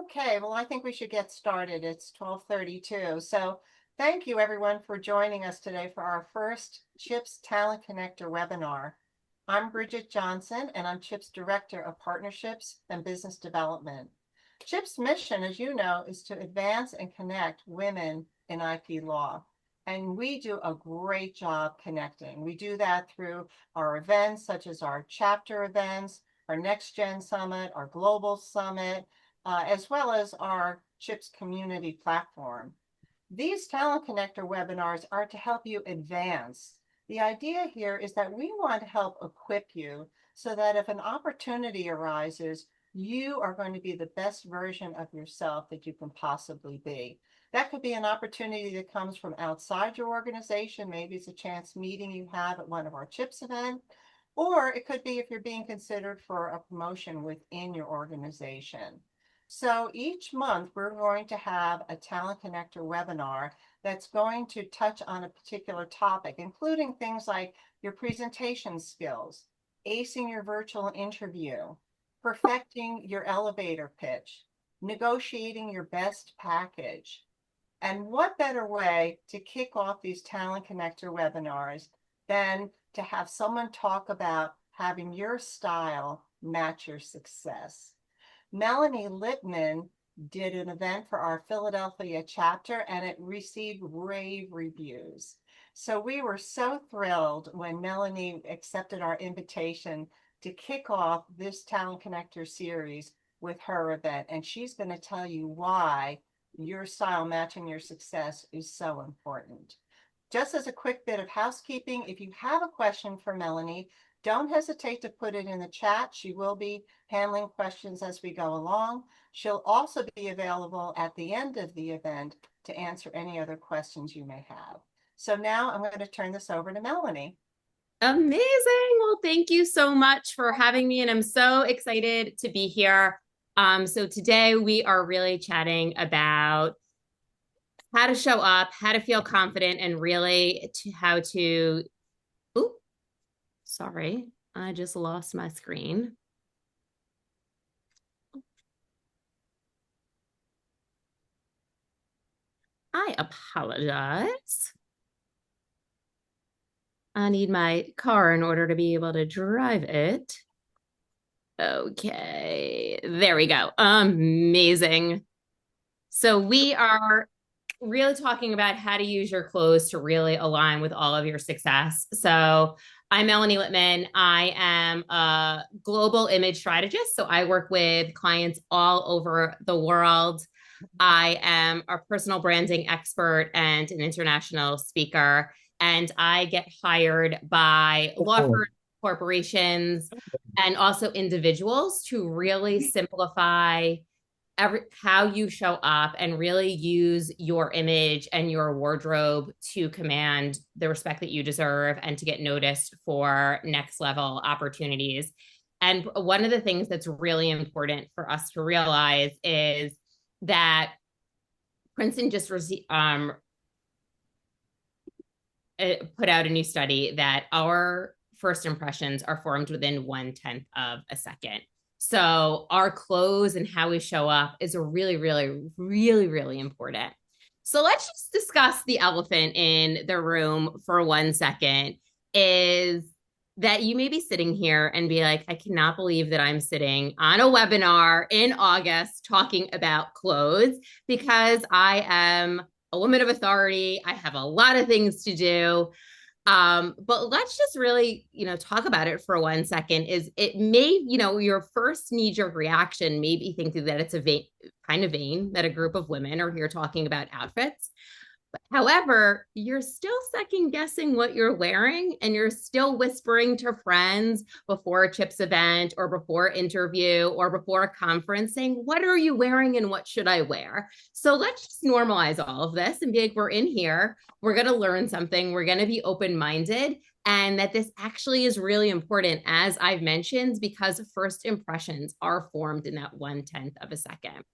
Okay, well, I think we should get started. It's 12:32. So thank you everyone for joining us today for our first CHIPS Talent Connector webinar. I'm Bridget Johnson, and I'm CHIPS Director of Partnerships and Business Development. CHIPS' mission, as you know, is to advance and connect women in IP law. And we do a great job connecting. We do that through our events, such as our chapter events, our Next Gen Summit, our Global Summit, as well as our CHIPS community platform. These Talent Connector webinars are to help you advance. The idea here is that we want to help equip you so that if an opportunity arises, you are going to be the best version of yourself that you can possibly be. That could be an opportunity that comes from outside your organization. Maybe it's a chance meeting you have at one of our CHIPS events, or it could be if you're being considered for a promotion within your organization. So each month we're going to have a Talent Connector webinar that's going to touch on a particular topic, including things like your presentation skills, acing your virtual interview, perfecting your elevator pitch, negotiating your best package. And what better way to kick off these Talent Connector webinars than to have someone talk about having your style match your success. Melanie Lippman did an event for our Philadelphia chapter, and it received rave reviews. So we were so thrilled when Melanie accepted our invitation to kick off this Talent Connector series with her event. And she's going to tell you why your style matching your success is so important. Just as a quick bit of housekeeping, if you have a question for Melanie, don't hesitate to put it in the chat. She will be handling questions as we go along. She'll also be available at the end of the event to answer any other questions you may have. So now I'm going to turn this over to Melanie. Amazing. Well, thank you so much for having me, and I'm so excited to be here. So today we are really chatting about how to show up, how to feel confident, and really how to, oh, sorry, I just lost my screen. I apologize. I need my car in order to be able to drive it. Okay, there we go. Amazing. So we are really talking about how to use your clothes to really align with all of your success. So I'm Melanie Lippman. I am a global image strategist. So I work with clients all over the world. I am a personal branding expert and an international speaker. And I get hired by law firms, corporations, and also individuals to really simplify how you show up and really use your image and your wardrobe to command the respect that you deserve and to get noticed for next level opportunities. And one of the things that's really important for us to realize is that Princeton just put out a new study that our first impressions are formed within 1/10 of a second. So our clothes and how we show up is a really, really, really, really important. So let's just discuss the elephant in the room for 1 second. Is that you may be sitting here and be like, I cannot believe that I'm sitting on a webinar in August talking about clothes because I am a woman of authority. I have a lot of things to do. But let's just really, talk about it for 1 second. Is it may, your first knee-jerk reaction may be thinking that it's kind of vain that a group of women are here talking about outfits. However, you're still second guessing what you're wearing, and you're still whispering to friends before a CHIPS event or before interview or before a conference saying, what are you wearing and what should I wear? So let's just normalize all of this and be like, we're in here. We're going to learn something. We're going to be open-minded. And that this actually is really important, as I've mentioned, because first impressions are formed in that 1/10 of a second.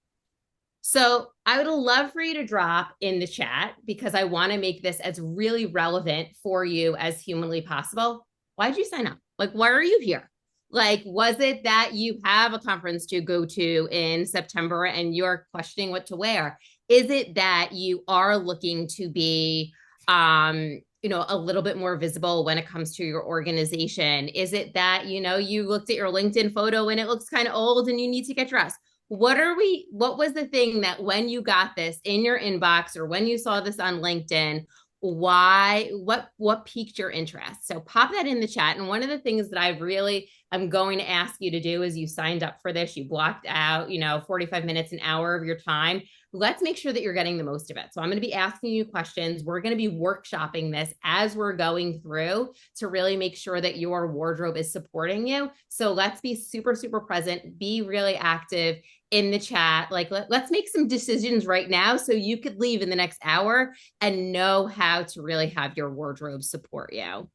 So I would love for you to drop in the chat because I want to make this as really relevant for you as humanly possible. Why'd you sign up? Like, why are you here? Like, was it that you have a conference to go to in September and you're questioning what to wear? Is it that you are looking to be, a little bit more visible when it comes to your organization? Is it that, you looked at your LinkedIn photo and it looks kind of old and you need to get dressed? What was the thing that when you got this in your inbox or when you saw this on LinkedIn, what piqued your interest? So pop that in the chat. And one of the things that I'm going to ask you to do is you signed up for this, you blocked out, 45 minutes, an hour of your time. Let's make sure that you're getting the most of it. So I'm going to be asking you questions. We're going to be workshopping this as we're going through to really make sure that your wardrobe is supporting you. So let's be super, super present, be really active in the chat. Like, let's make some decisions right now so you could leave in the next hour and know how to really have your wardrobe support you.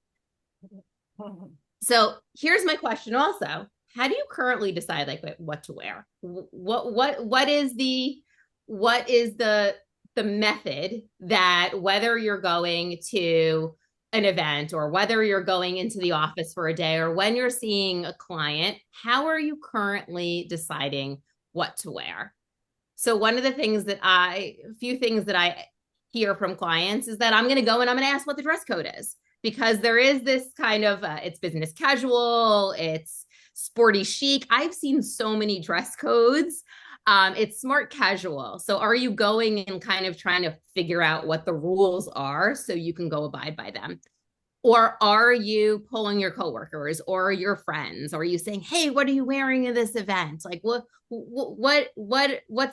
So here's my question also. How do you currently decide like what to wear? What is the method that whether you're going to an event or whether you're going into the office for a day or when you're seeing a client, how are you currently deciding what to wear? So one of the few things that I hear from clients is that I'm going to go and I'm going to ask what the dress code is, because there is this kind of, it's business casual, it's sporty chic. I've seen so many dress codes. It's smart casual. So are you going and kind of trying to figure out what the rules are so you can go abide by them? Or are you pulling your coworkers or your friends? Or are you saying, "Hey, what are you wearing in this event? Like, what's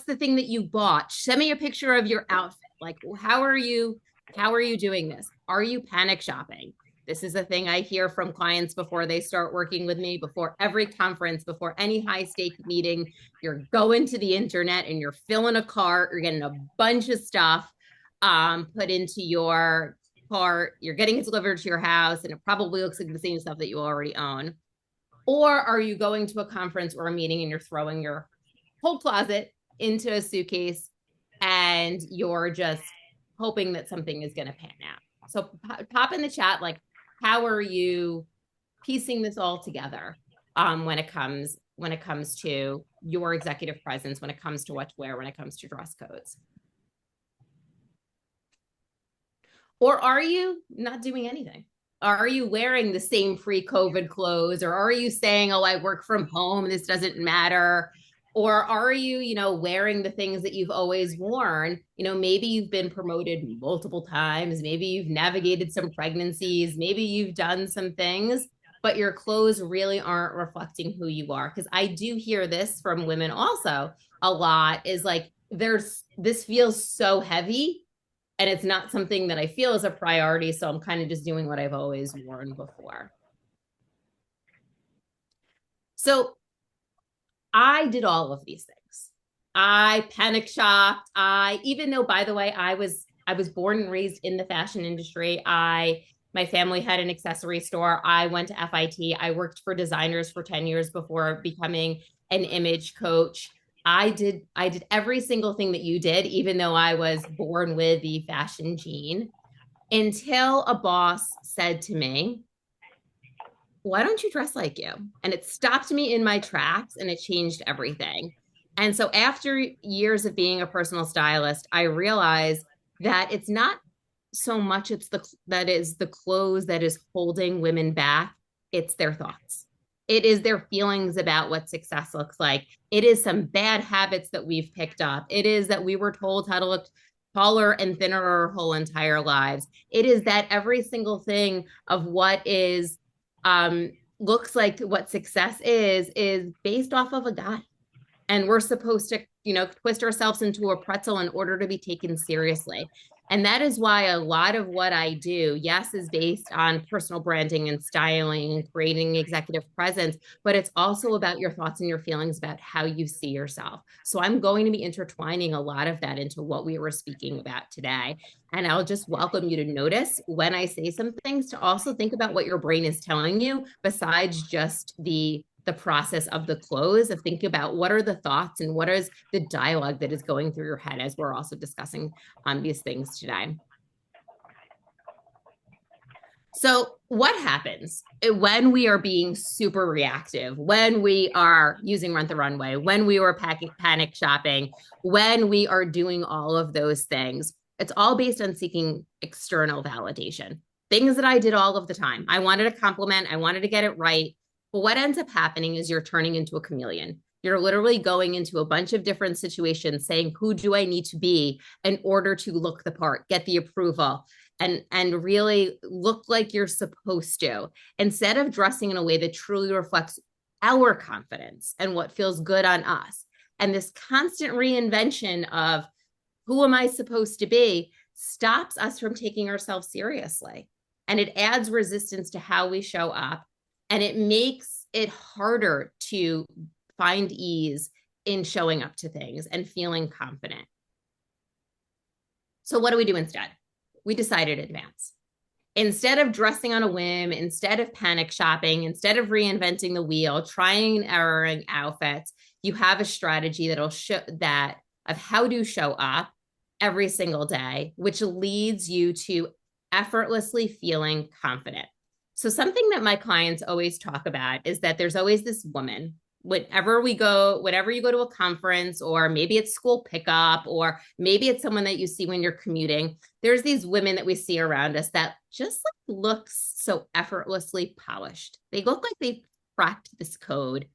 the thing that you bought? Send me a picture of your outfit. Like, how are you doing this? Are you panic shopping?" This is a thing I hear from clients before they start working with me, before every conference, before any high stake meeting. You're going to the internet and you're filling a cart. You're getting a bunch of stuff put into your cart, you're getting it delivered to your house, and it probably looks like the same stuff that you already own. Or are you going to a conference or a meeting and you're throwing your whole closet into a suitcase and you're just hoping that something is going to pan out? So pop in the chat, like, how are you piecing this all together when it comes to your executive presence, when it comes to what to wear, when it comes to dress codes? Or are you not doing anything? Are you wearing the same pre-COVID clothes? Or are you saying, "Oh, I work from home, this doesn't matter"? Or are you, wearing the things that you've always worn? Maybe you've been promoted multiple times. Maybe you've navigated some pregnancies. Maybe you've done some things, but your clothes really aren't reflecting who you are. Because I do hear this from women also a lot, is like, this feels so heavy and it's not something that I feel is a priority. So I'm kind of just doing what I've always worn before. So I did all of these things. I panic shopped. Even though, by the way, I was born and raised in the fashion industry. My family had an accessory store. I went to FIT. I worked for designers for 10 years before becoming an image coach. I did every single thing that you did, even though I was born with the fashion gene, until a boss said to me, "Why don't you dress like you?" And it stopped me in my tracks and it changed everything. And so after years of being a personal stylist, I realized that it's not so much that is the clothes that is holding women back. It's their thoughts. It is their feelings about what success looks like. It is some bad habits that we've picked up. It is that we were told how to look taller and thinner our whole entire lives. It is that every single thing of what is looks like what success is based off of a guy. And we're supposed to, twist ourselves into a pretzel in order to be taken seriously. And that is why a lot of what I do, yes, is based on personal branding and styling and creating executive presence, but it's also about your thoughts and your feelings about how you see yourself. So I'm going to be intertwining a lot of that into what we were speaking about today. And I'll just welcome you to notice when I say some things, to also think about what your brain is telling you besides just the process of the clothes, of thinking about what are the thoughts and what is the dialogue that is going through your head as we're also discussing these things today. So, what happens when we are being super reactive, when we are using Rent the Runway, when we were panic shopping, when we are doing all of those things? It's all based on seeking external validation. Things that I did all of the time. I wanted a compliment, I wanted to get it right. But what ends up happening is you're turning into a chameleon. You're literally going into a bunch of different situations saying, who do I need to be in order to look the part, get the approval, and really look like you're supposed to, instead of dressing in a way that truly reflects our confidence and what feels good on us. And this constant reinvention of who am I supposed to be stops us from taking ourselves seriously. And it adds resistance to how we show up. And it makes it harder to find ease in showing up to things and feeling confident. So, what do we do instead? We decide in advance. Instead of dressing on a whim, instead of panic shopping, instead of reinventing the wheel, trying and erroring outfits, you have a strategy that'll show that of how to show up every single day, which leads you to effortlessly feeling confident. So something that my clients always talk about is that there's always this woman, whenever you go to a conference, or maybe it's school pickup, or maybe it's someone that you see when you're commuting, there's these women that we see around us that just like looks so effortlessly polished. They look like they've cracked this code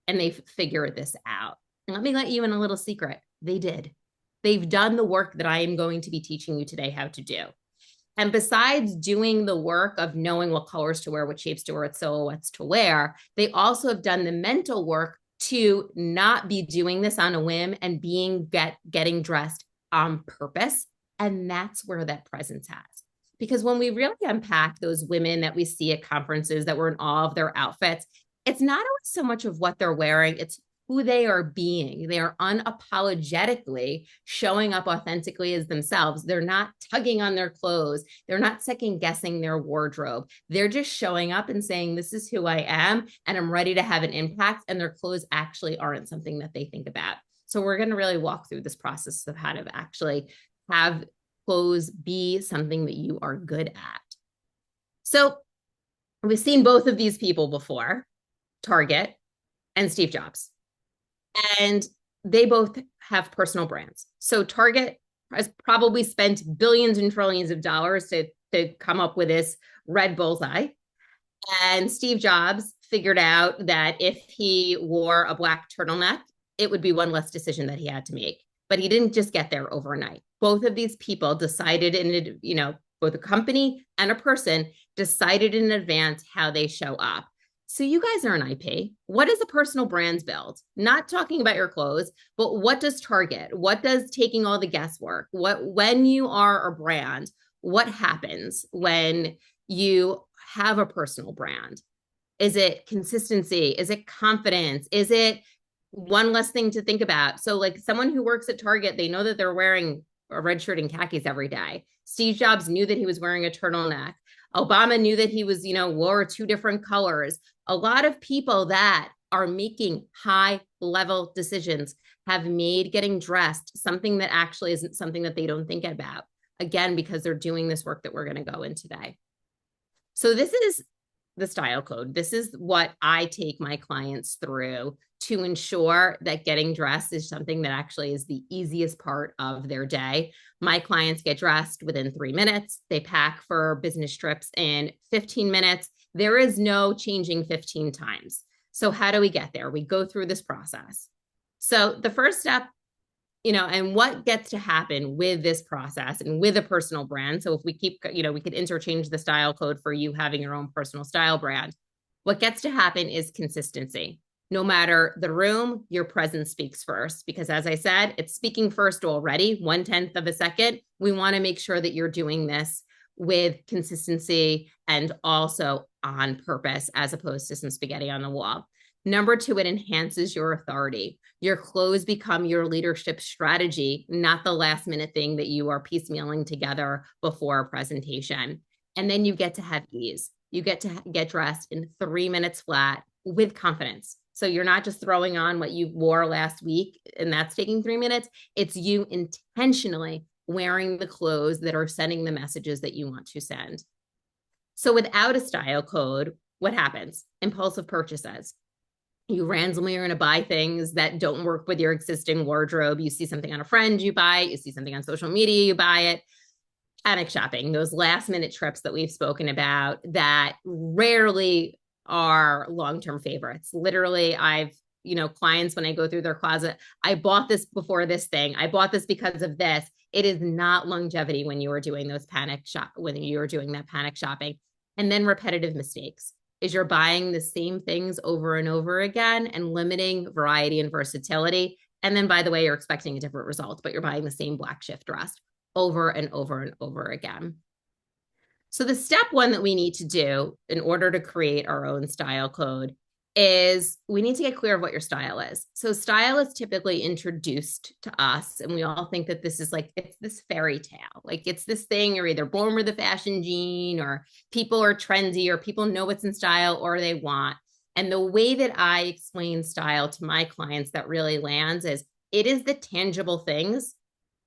and they've figured this out. And let me let you in a little secret. They did. They've done the work that I am going to be teaching you today how to do. And besides doing the work of knowing what colors to wear, what shapes to wear, what silhouettes to wear, they also have done the mental work to not be doing this on a whim and getting dressed on purpose. And that's where that presence has. Because when we really unpack those women that we see at conferences that were in all of their outfits, it's not always so much of what they're wearing, it's who they are being. They are unapologetically showing up authentically as themselves. They're not tugging on their clothes. They're not second guessing their wardrobe. They're just showing up and saying, this is who I am, and I'm ready to have an impact. And their clothes actually aren't something that they think about. So we're going to really walk through this process of how to actually have clothes be something that you are good at. So we've seen both of these people before, Target and Steve Jobs. And they both have personal brands. So Target has probably spent billions and trillions of dollars to come up with this red bullseye. And Steve Jobs figured out that if he wore a black turtleneck, it would be one less decision that he had to make. But he didn't just get there overnight. Both of these people decided both a company and a person decided in advance how they show up. So you guys are an IP. What does a personal brand build? Not talking about your clothes, but what does Target? What does taking all the guesswork? When you are a brand, what happens when you have a personal brand? Is it consistency? Is it confidence? Is it one less thing to think about? So like someone who works at Target, they know that they're wearing a red shirt and khakis every day. Steve Jobs knew that he was wearing a turtleneck. Obama knew that he was, wore two different colors. A lot of people that are making high level decisions have made getting dressed something that actually isn't something that they don't think about. Again, because they're doing this work that we're going to go in today. So this is the style code. This is what I take my clients through to ensure that getting dressed is something that actually is the easiest part of their day. My clients get dressed within 3 minutes. They pack for business trips in 15 minutes. There is no changing 15 times. So how do we get there? We go through this process. So the first step, and what gets to happen with this process and with a personal brand. So if we keep, we could interchange the style code for you having your own personal style brand. What gets to happen is consistency. No matter the room, your presence speaks first, because as I said, it's speaking first already, 1/10 of a second. We want to make sure that you're doing this with consistency and also on purpose, as opposed to some spaghetti on the wall. Number 2, it enhances your authority. Your clothes become your leadership strategy, not the last minute thing that you are piecemealing together before a presentation. And then you get to have ease. You get to get dressed in 3 minutes flat with confidence. So you're not just throwing on what you wore last week and that's taking 3 minutes. It's you intentionally wearing the clothes that are sending the messages that you want to send. So without a style code, what happens? Impulsive purchases. You randomly are going to buy things that don't work with your existing wardrobe. You see something on a friend, you buy it. You see something on social media, you buy it. Panic shopping, those last minute trips that we've spoken about that rarely are long-term favorites. Literally, clients, when I go through their closet, I bought this before this thing. I bought this because of this. It is not longevity when you are doing when you are doing that panic shopping. And then repetitive mistakes is you're buying the same things over and over again and limiting variety and versatility. And then, by the way, you're expecting a different result, but you're buying the same black shift dress over and over and over again. So the step one that we need to do in order to create our own style code is we need to get clear of what your style is. So style is typically introduced to us, and we all think that this is like, it's this fairy tale. Like it's this thing, you're either born with a fashion gene, or people are trendy, or people know what's in style, or they want. And the way that I explain style to my clients that really lands is it is the tangible things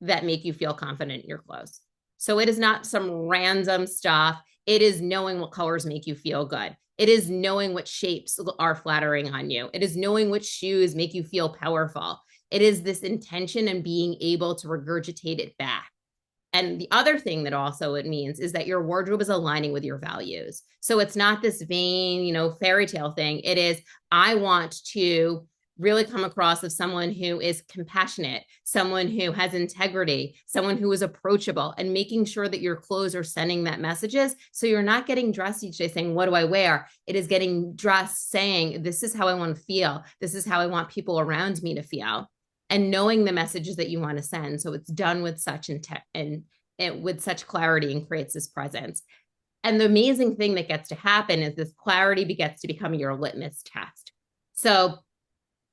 that make you feel confident in your clothes. So it is not some random stuff. It is knowing what colors make you feel good. It is knowing what shapes are flattering on you. It is knowing which shoes make you feel powerful. It is this intention and being able to regurgitate it back. And the other thing that also it means is that your wardrobe is aligning with your values. So it's not this vain, fairy tale thing. It is, I want to really come across as someone who is compassionate, someone who has integrity, someone who is approachable, and making sure that your clothes are sending that messages. So you're not getting dressed each day saying, what do I wear? It is getting dressed saying, this is how I want to feel. This is how I want people around me to feel. And knowing the messages that you want to send. So it's done with such and with such clarity and creates this presence. And the amazing thing that gets to happen is this clarity gets to become your litmus test. So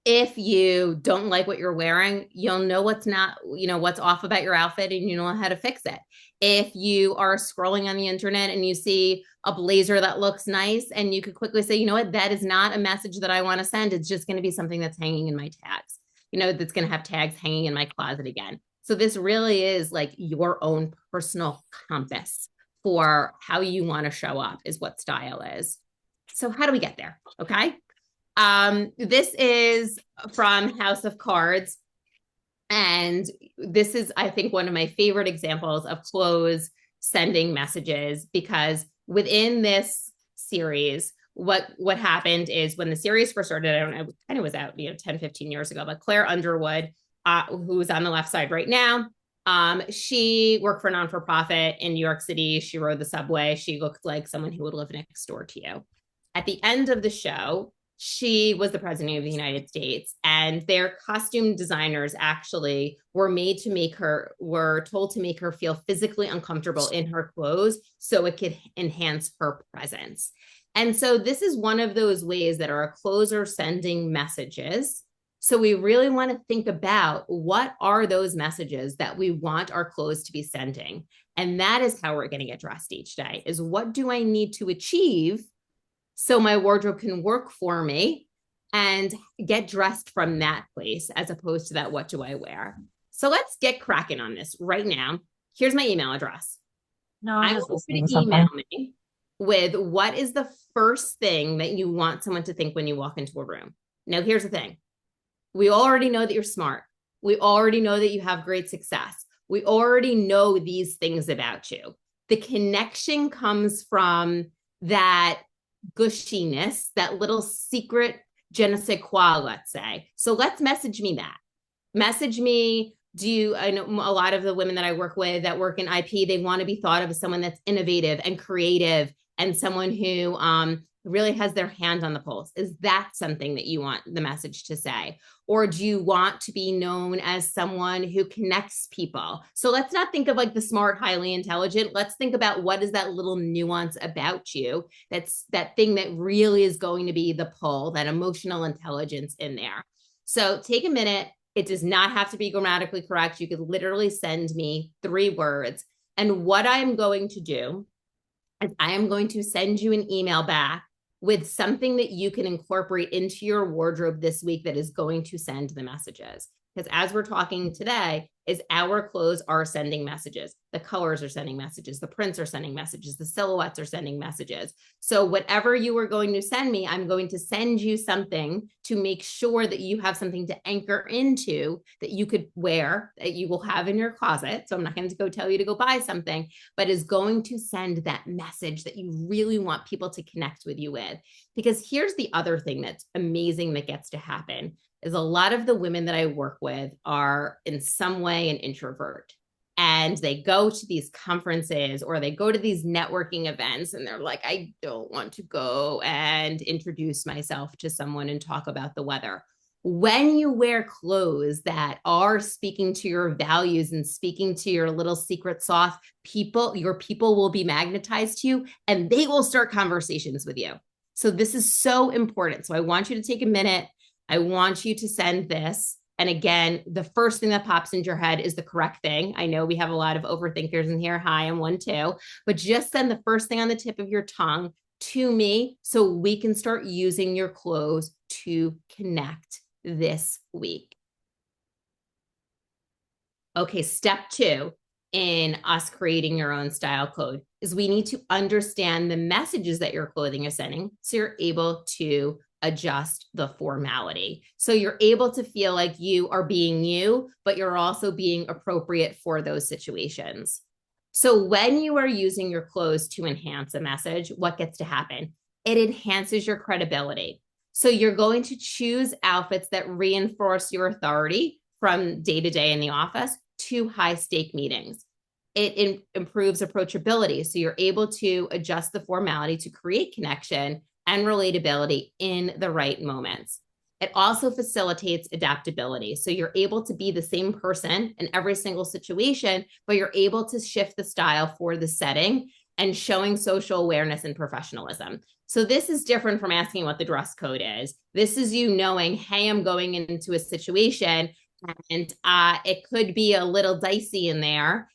if you don't like what you're wearing, you'll know what's not, what's off about your outfit, and you know how to fix it. If you are scrolling on the internet and you see a blazer that looks nice, and you could quickly say, you know what, that is not a message that I want to send. It's just going to be something that's hanging in my tags, that's going to have tags hanging in my closet again. So this really is like your own personal compass for how you want to show up is what style is. So how do we get there? Okay. This is from House of Cards. And this is, I think, one of my favorite examples of clothes sending messages, because within this series, what happened is when the series first started, I don't know, kind of was out, 10, 15 years ago, but Claire Underwood, who's on the left side right now, she worked for a non-for-profit in New York City. She rode the subway. She looked like someone who would live next door to you. At the end of the show, she was the president of the United States, and their costume designers actually were told to make her feel physically uncomfortable in her clothes so it could enhance her presence. And so this is one of those ways that our clothes are sending messages. So we really want to think about what are those messages that we want our clothes to be sending. And that is how we're going to get dressed each day, is what do I need to achieve so my wardrobe can work for me, and get dressed from that place as opposed to that, what do I wear? So let's get cracking on this right now. Here's my email address. No, I want you to email me with what is the first thing that you want someone to think when you walk into a room. Now, here's the thing. We already know that you're smart. We already know that you have great success. We already know these things about you. The connection comes from that gushiness, that little secret je ne sais quoi, let's say. So let's message me that. Message me. I know a lot of the women that I work with that work in IP, they want to be thought of as someone that's innovative and creative and someone who really has their hand on the pulse. Is that something that you want the message to say? Or do you want to be known as someone who connects people? So let's not think of like the smart, highly intelligent. Let's think about what is that little nuance about you. That's that thing that really is going to be the pull, that emotional intelligence in there. So take a minute. It does not have to be grammatically correct. You could literally send me 3 words. And what I'm going to do is I am going to send you an email back with something that you can incorporate into your wardrobe this week that is going to send the messages. Because as we're talking today, is our clothes are sending messages. The colors are sending messages. The prints are sending messages. The silhouettes are sending messages. So whatever you are going to send me, I'm going to send you something to make sure that you have something to anchor into that you could wear, that you will have in your closet. So I'm not going to go tell you to go buy something, but is going to send that message that you really want people to connect with you with. Because here's the other thing that's amazing that gets to happen is a lot of the women that I work with are in some way an introvert. And they go to these conferences or they go to these networking events and they're like, I don't want to go and introduce myself to someone and talk about the weather. When you wear clothes that are speaking to your values and speaking to your little secret sauce, your people will be magnetized to you and they will start conversations with you. So this is so important. So I want you to take a minute. I want you to send this. And again, the first thing that pops into your head is the correct thing. I know we have a lot of overthinkers in here. Hi, I'm one too. But just send the first thing on the tip of your tongue to me so we can start using your clothes to connect this week. Okay, step 2 in us creating your own style code is we need to understand the messages that your clothing is sending so you're able to adjust the formality. So you're able to feel like you are being you, but you're also being appropriate for those situations. So when you are using your clothes to enhance a message, what gets to happen? It enhances your credibility. So you're going to choose outfits that reinforce your authority from day to day in the office to high stake meetings. It improves approachability. So you're able to adjust the formality to create connection and relatability in the right moments. It also facilitates adaptability. So you're able to be the same person in every single situation, but you're able to shift the style for the setting and showing social awareness and professionalism. So this is different from asking what the dress code is. This is you knowing, hey, I'm going into a situation and it could be a little dicey in there.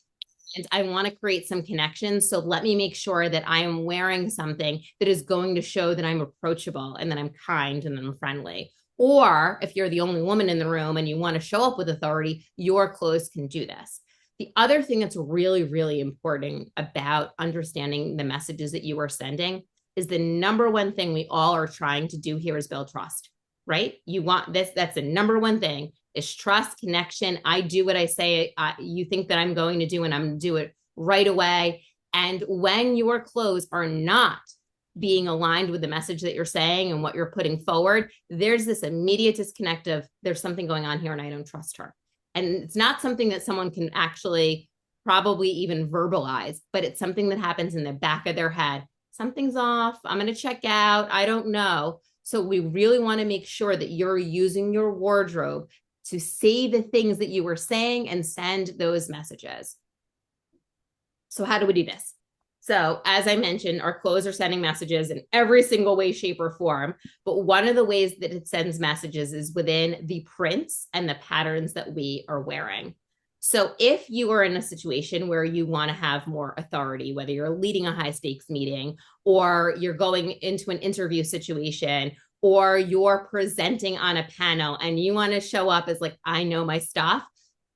And I want to create some connections. So let me make sure that I am wearing something that is going to show that I'm approachable and that I'm kind and that I'm friendly. Or if you're the only woman in the room and you want to show up with authority, your clothes can do this. The other thing that's really, really important about understanding the messages that you are sending is the number one thing we all are trying to do here is build trust, right? You want this, that's the number one thing is trust, connection. I do what I say you think that I'm going to do, and I'm going to do it right away. And when your clothes are not being aligned with the message that you're saying and what you're putting forward, there's this immediate disconnect of there's something going on here and I don't trust her. And it's not something that someone can actually probably even verbalize, but it's something that happens in the back of their head. Something's off. I'm going to check out. I don't know. So we really want to make sure that you're using your wardrobe to say the things that you were saying and send those messages. So how do we do this? So as I mentioned, our clothes are sending messages in every single way, shape, or form. But one of the ways that it sends messages is within the prints and the patterns that we are wearing. So if you are in a situation where you want to have more authority, whether you're leading a high stakes meeting or you're going into an interview situation or you're presenting on a panel and you want to show up as like, I know my stuff,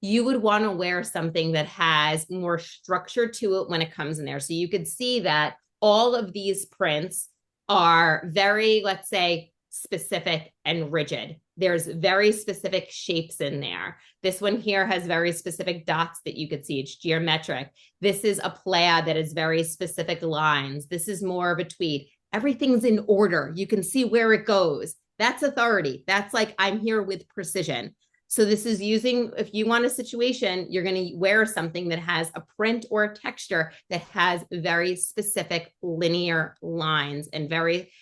you would want to wear something that has more structure to it when it comes in there. So you could see that all of these prints are very, let's say, specific and rigid. There's very specific shapes in there. This one here has very specific dots that you could see. It's geometric. This is a plaid that is very specific lines. This is more of a tweed. Everything's in order. You can see where it goes. That's authority. That's like, I'm here with precision. So this is using, if you want a situation, you're going to wear something that has a print or a texture that has very specific linear lines and very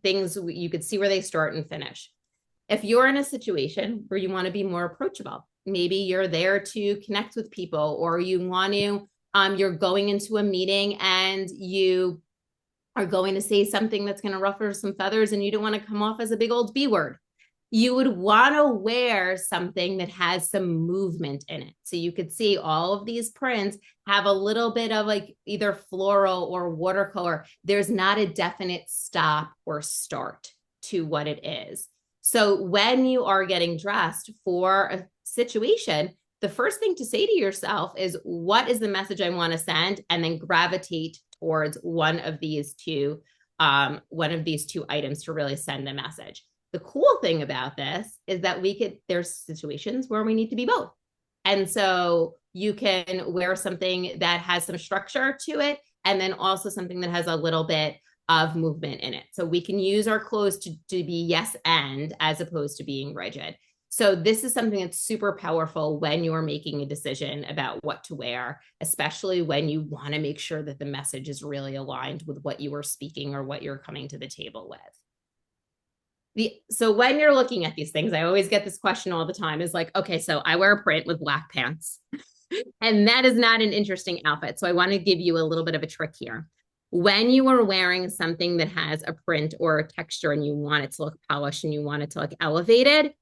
things you could see where they start and finish. If you're in a situation where you want to be more approachable, maybe you're there to connect with people, or you want to, you're going into a meeting and you are going to say something that's going to ruffle some feathers and you don't want to come off as a big old B word. You would want to wear something that has some movement in it. So you could see all of these prints have a little bit of like either floral or watercolor. There's not a definite stop or start to what it is. So when you are getting dressed for a situation, the first thing to say to yourself is, what is the message I want to send? And then gravitate towards one of these two items to really send the message. The cool thing about this is that there's situations where we need to be both. And so you can wear something that has some structure to it, and then also something that has a little bit of movement in it. So we can use our clothes to be yes and, as opposed to being rigid. So this is something that's super powerful when you're making a decision about what to wear, especially when you want to make sure that the message is really aligned with what you are speaking or what you're coming to the table with. So when you're looking at these things, I always get this question all the time, is like, okay, so I wear a print with black pants and that is not an interesting outfit. So I want to give you a little bit of a trick here. When you are wearing something that has a print or a texture and you want it to look polished and you want it to look elevated,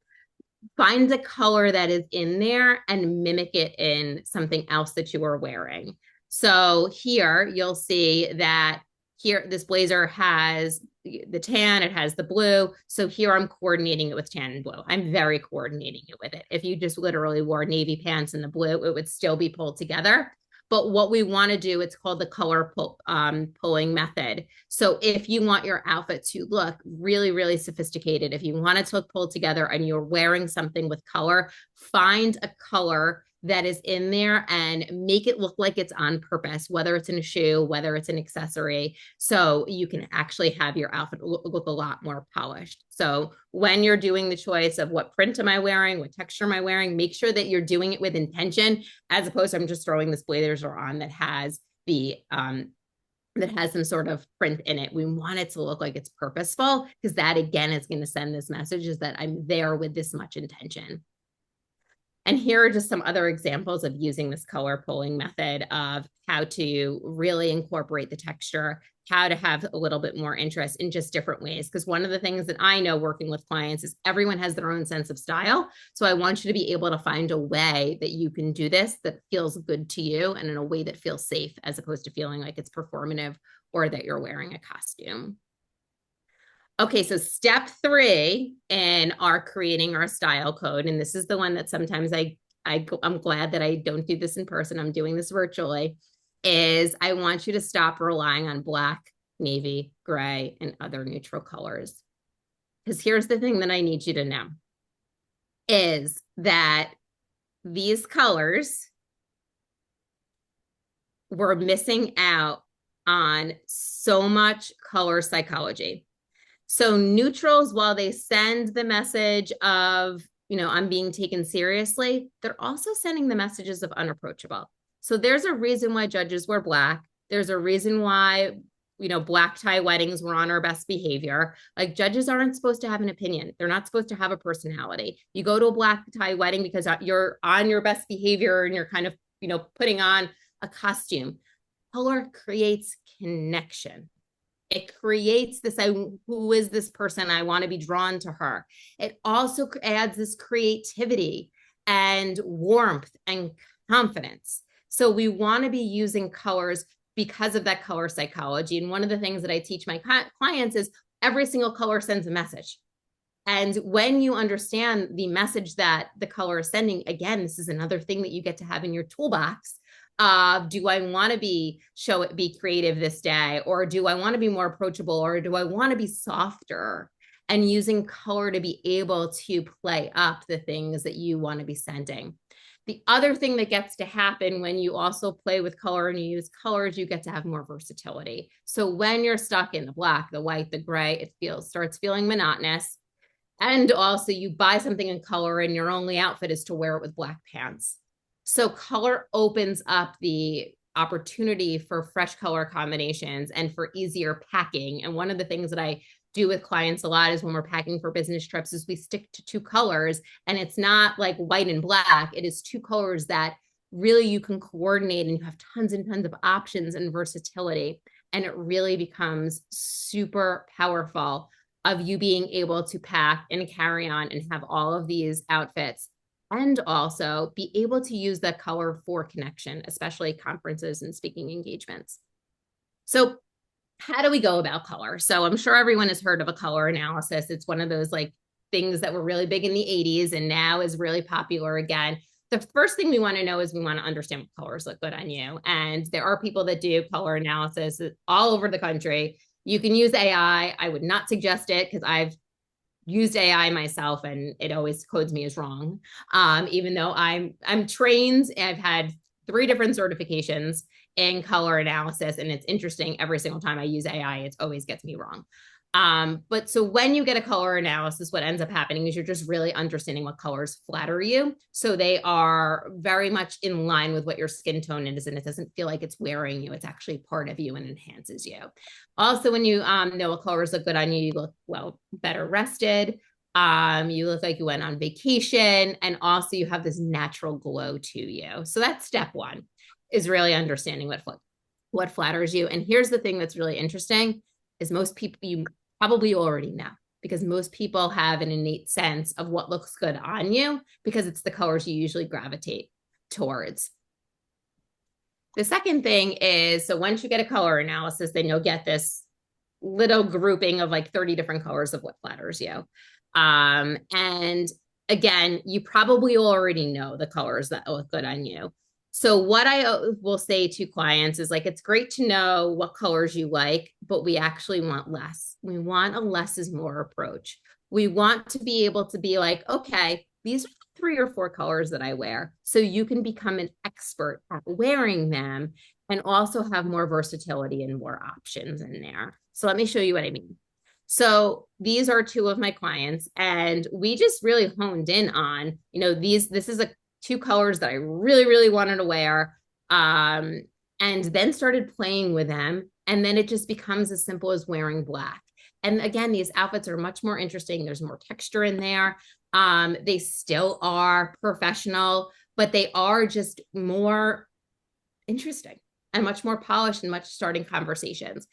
find the color that is in there and mimic it in something else that you are wearing. So here you'll see that here, this blazer has the tan, it has the blue. So here I'm coordinating it with tan and blue. I'm very coordinating it with it. If you just literally wore navy pants in the blue, it would still be pulled together. But what we want to do, it's called the color pulling method. So if you want your outfit to look really, really sophisticated, if you want it to look pulled together and you're wearing something with color, find a color that is in there and make it look like it's on purpose, whether it's in a shoe, whether it's an accessory, so you can actually have your outfit look a lot more polished. So when you're doing the choice of what print am I wearing, what texture am I wearing, make sure that you're doing it with intention, as opposed to I'm just throwing this blazer on that has some sort of print in it. We want it to look like it's purposeful, because that again is going to send this message, is that I'm there with this much intention. And here are just some other examples of using this color pulling method of how to really incorporate the texture, how to have a little bit more interest in just different ways. Because one of the things that I know working with clients is everyone has their own sense of style. So I want you to be able to find a way that you can do this that feels good to you and in a way that feels safe, as opposed to feeling like it's performative or that you're wearing a costume. Okay, so step 3 in our creating our style code, and this is the one that sometimes I'm glad that I don't do this in person, I'm doing this virtually, is I want you to stop relying on black, navy, gray, and other neutral colors. Because here's the thing that I need you to know, is that these colors, we're missing out on so much color psychology. So neutrals, while they send the message of, I'm being taken seriously, they're also sending the messages of unapproachable. So there's a reason why judges wear black. There's a reason why, black tie weddings were on our best behavior. Like, judges aren't supposed to have an opinion. They're not supposed to have a personality. You go to a black tie wedding because you're on your best behavior and you're kind of, putting on a costume. Color creates connection. It creates this, who is this person? I want to be drawn to her. It also adds this creativity and warmth and confidence. So we want to be using colors because of that color psychology. And one of the things that I teach my clients is every single color sends a message. And when you understand the message that the color is sending, again, this is another thing that you get to have in your toolbox. Do I want to be creative this day? Or do I want to be more approachable? Or do I want to be softer? And using color to be able to play up the things that you want to be sending. The other thing that gets to happen when you also play with color and you use colors, you get to have more versatility. So when you're stuck in the black, the white, the gray, it starts feeling monotonous. And also you buy something in color and your only outfit is to wear it with black pants. So color opens up the opportunity for fresh color combinations and for easier packing. And one of the things that I do with clients a lot is when we're packing for business trips is we stick to 2 colors, and it's not like white and black. It is 2 colors that really you can coordinate, and you have tons and tons of options and versatility. And it really becomes super powerful of you being able to pack and carry on and have all of these outfits, and also be able to use that color for connection, especially conferences and speaking engagements. So how do we go about color? So I'm sure everyone has heard of a color analysis. It's one of those things that were really big in the 80s and now is really popular again. the first thing we want to know is we want to understand what colors look good on you. And there are people that do color analysis all over the country. You can use AI. I would not suggest it because I've used AI myself and it always codes me as wrong. Even though I'm trained, I've had 3 different certifications in color analysis, and it's interesting. Every single time I use AI, it always gets me wrong. But so when you get a color analysis, what ends up happening is you're just really understanding what colors flatter you. So they are very much in line with what your skin tone is, and it doesn't feel like it's wearing you. It's actually part of you and enhances you. Also, when you know what colors look good on you, you look well, better rested. You look like you went on vacation, and also you have this natural glow to you. So that's step 1, is really understanding what flatters you. And here's the thing that's really interesting is most people, you probably already know, because most people have an innate sense of what looks good on you because it's the colors you usually gravitate towards. The second thing is, so once you get a color analysis, then you'll get this little grouping of like 30 different colors of what flatters you. And again, you probably already know the colors that look good on you. So what I will say to clients is like, it's great to know what colors you like, but we actually want less. We want a less is more approach. We want to be able to be like, okay, these are 3 or 4 colors that I wear. So you can become an expert at wearing them and also have more versatility and more options in there. So let me show you what I mean. So these are 2 of my clients, and we just really honed in on, this is 2 colors that I really, really wanted to wear, and then started playing with them. And then it just becomes as simple as wearing black. And again, these outfits are much more interesting. There's more texture in there. They still are professional, but they are just more interesting and much more polished and much starting conversations.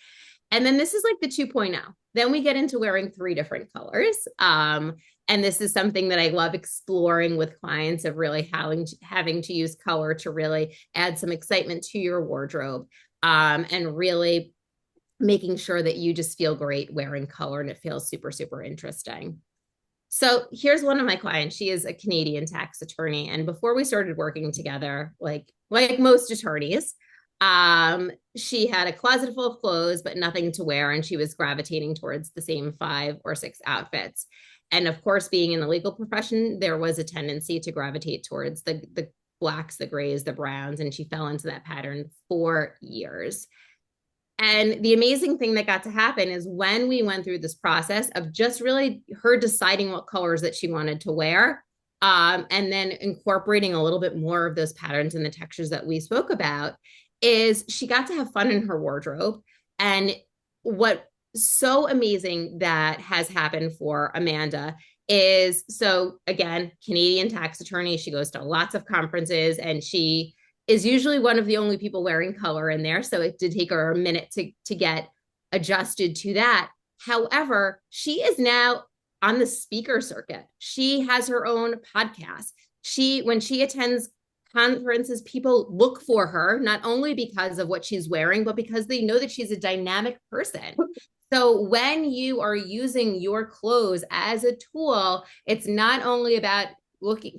And then this is like the 2.0. Then we get into wearing 3 different colors. And this is something that I love exploring with clients, of really having to use color to really add some excitement to your wardrobe, and really making sure that you just feel great wearing color and it feels super, super interesting. So here's one of my clients. She is a Canadian tax attorney. And before we started working together, like most attorneys, she had a closet full of clothes, but nothing to wear. And she was gravitating towards the same 5 or 6 outfits. And of course, being in the legal profession, there was a tendency to gravitate towards the blacks, the grays, the browns. And she fell into that pattern for years. And the amazing thing that got to happen is when we went through this process of just really her deciding what colors that she wanted to wear, and then incorporating a little bit more of those patterns and the textures that we spoke about, is she got to have fun in her wardrobe. And what so amazing that has happened for Amanda is, so again, Canadian tax attorney, she goes to lots of conferences, and she is usually one of the only people wearing color in there. So it did take her a minute to get adjusted to that. However, she is now on the speaker circuit. She has her own podcast. When she attends conferences, people look for her, not only because of what she's wearing, but because they know that she's a dynamic person. So when you are using your clothes as a tool, it's not only about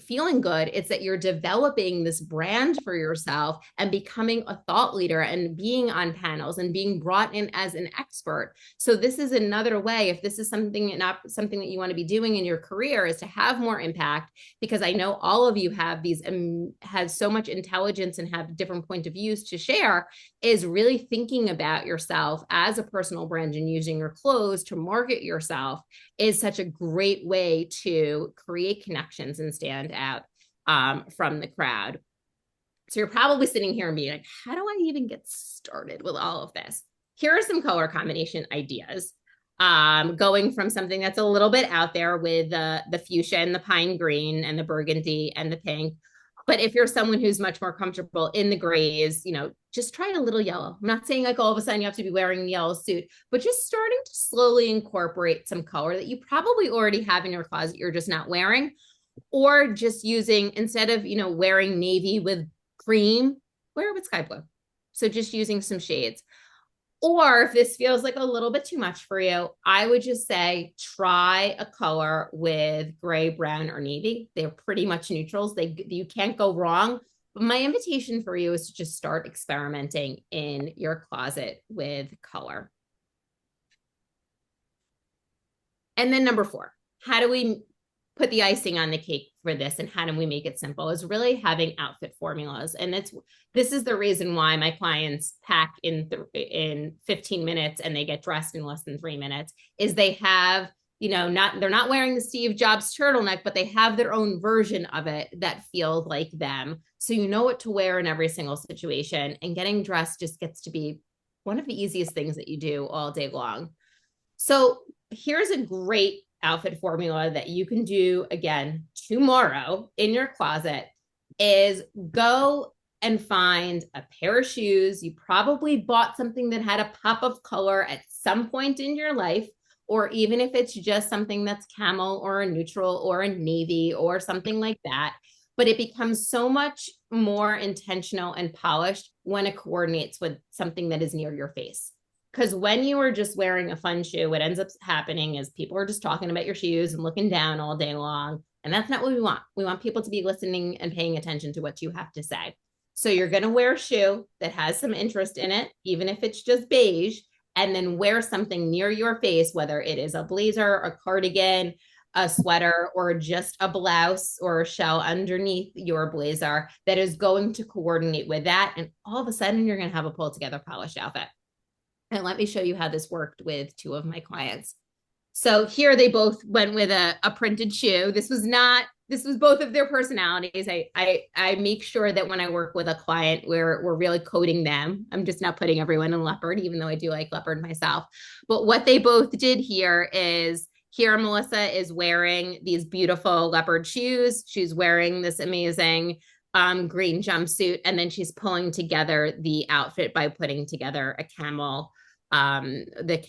feeling good, it's that you're developing this brand for yourself and becoming a thought leader and being on panels and being brought in as an expert. So this is another way, if this is something that you want to be doing in your career, is to have more impact, because I know all of you have has so much intelligence and have different point of views to share, is really thinking about yourself as a personal brand and using your clothes to market yourself is such a great way to create connections and stand out from the crowd. So you're probably sitting here and being like, how do I even get started with all of this? Here are some color combination ideas. Going from something that's a little bit out there with the fuchsia and the pine green and the burgundy and the pink. But if you're someone who's much more comfortable in the grays, just try a little yellow. I'm not saying like all of a sudden you have to be wearing a yellow suit, but just starting to slowly incorporate some color that you probably already have in your closet, you're just not wearing, or just using, instead of, wearing navy with cream, wear it with sky blue. So just using some shades. Or if this feels like a little bit too much for you, I would just say try a color with gray, brown, or navy. They're pretty much neutrals. You can't go wrong. But my invitation for you is to just start experimenting in your closet with color. And then number 4, how do we put the icing on the cake for this, and how do we make it simple, is really having outfit formulas. And this is the reason why my clients pack in 15 minutes and they get dressed in less than 3 minutes, is they have, they're not wearing the Steve Jobs turtleneck, but they have their own version of it that feels like them. So you know what to wear in every single situation, and getting dressed just gets to be one of the easiest things that you do all day long. So here's a great outfit formula that you can do again tomorrow in your closet. Is go and find a pair of shoes. You probably bought something that had a pop of color at some point in your life, or even if it's just something that's camel or a neutral or a navy or something like that. But it becomes so much more intentional and polished when it coordinates with something that is near your face. Because when you are just wearing a fun shoe, what ends up happening is people are just talking about your shoes and looking down all day long. And that's not what we want. We want people to be listening and paying attention to what you have to say. So you're going to wear a shoe that has some interest in it, even if it's just beige, and then wear something near your face, whether it is a blazer, a cardigan, a sweater, or just a blouse or a shell underneath your blazer that is going to coordinate with that. And all of a sudden, you're going to have a pulled together, polished outfit. And let me show you how this worked with 2 of my clients. So here they both went with a printed shoe. This was both of their personalities. I make sure that when I work with a client, we're really coding them. I'm just not putting everyone in leopard, even though I do like leopard myself. But what they both did here is, here Melissa is wearing these beautiful leopard shoes. She's wearing this amazing green jumpsuit, and then she's pulling together the outfit by putting together the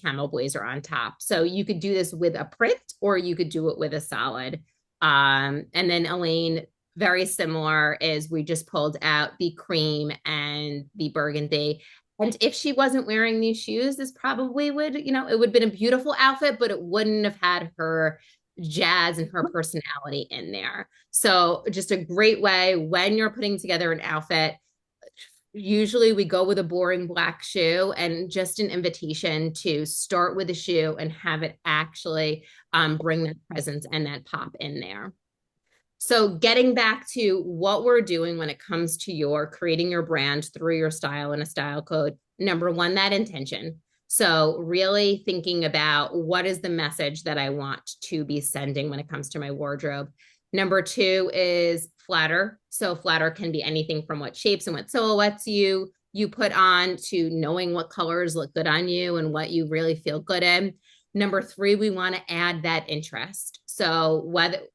camel blazer on top. So you could do this with a print, or you could do it with a solid. And then Elaine, very similar, is we just pulled out the cream and the burgundy. And if she wasn't wearing these shoes, this probably would, it would have been a beautiful outfit, but it wouldn't have had her jazz and her personality in there. So just a great way when you're putting together an outfit. Usually we go with a boring black shoe, and just an invitation to start with a shoe and have it actually bring that presence and that pop in there. So getting back to what we're doing when it comes to your creating your brand through your style and a style code, number 1, that intention. So really thinking about what is the message that I want to be sending when it comes to my wardrobe. Number 2 is flatter. So flatter can be anything from what shapes and what silhouettes you put on, to knowing what colors look good on you and what you really feel good in. Number 3, we want to add that interest. So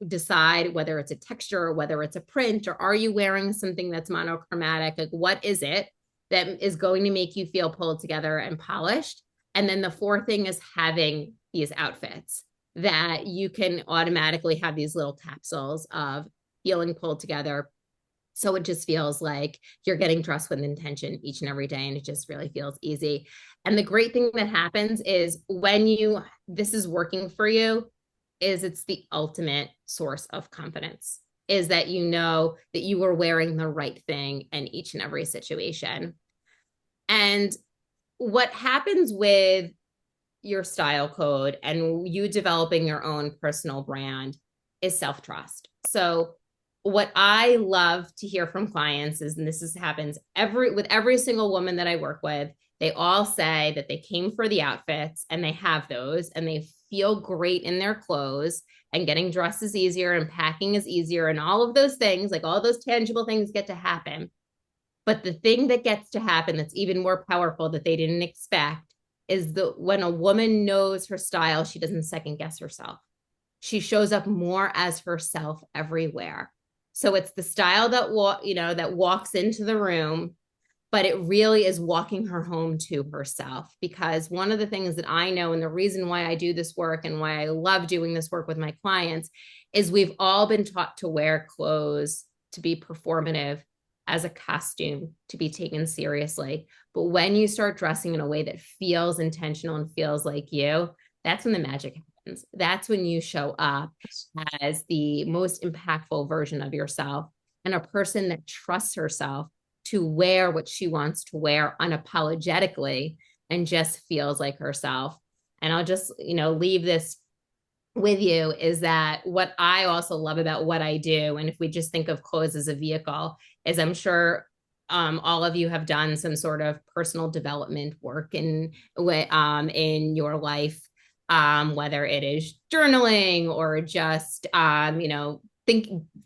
decide whether it's a texture or whether it's a print, or are you wearing something that's monochromatic? Like, what is it that is going to make you feel pulled together and polished? And then the 4th thing is having these outfits that you can automatically have these little capsules of feeling pulled together. So it just feels like you're getting dressed with intention each and every day, and it just really feels easy. And the great thing that happens is when this is working for you, is it's the ultimate source of confidence, is that you know that you are wearing the right thing in each and every situation. And what happens with your style code and you developing your own personal brand is self-trust. So what I love to hear from clients is, and happens with every single woman that I work with, they all say that they came for the outfits and they have those and they feel great in their clothes, and getting dressed is easier and packing is easier, and all of those things, like all those tangible things, get to happen. But the thing that gets to happen that's even more powerful that they didn't expect is when a woman knows her style, she doesn't second guess herself. She shows up more as herself everywhere. So it's the style that walks into the room, but it really is walking her home to herself. Because one of the things that I know, and the reason why I do this work and why I love doing this work with my clients, is we've all been taught to wear clothes to be performative, as a costume to be taken seriously. But when you start dressing in a way that feels intentional and feels like you, that's when the magic happens. That's when you show up as the most impactful version of yourself and a person that trusts herself to wear what she wants to wear unapologetically and just feels like herself. And I'll just, leave this with you is that what I also love about what I do, and if we just think of clothes as a vehicle, is I'm sure all of you have done some sort of personal development work in your life, whether it is journaling or just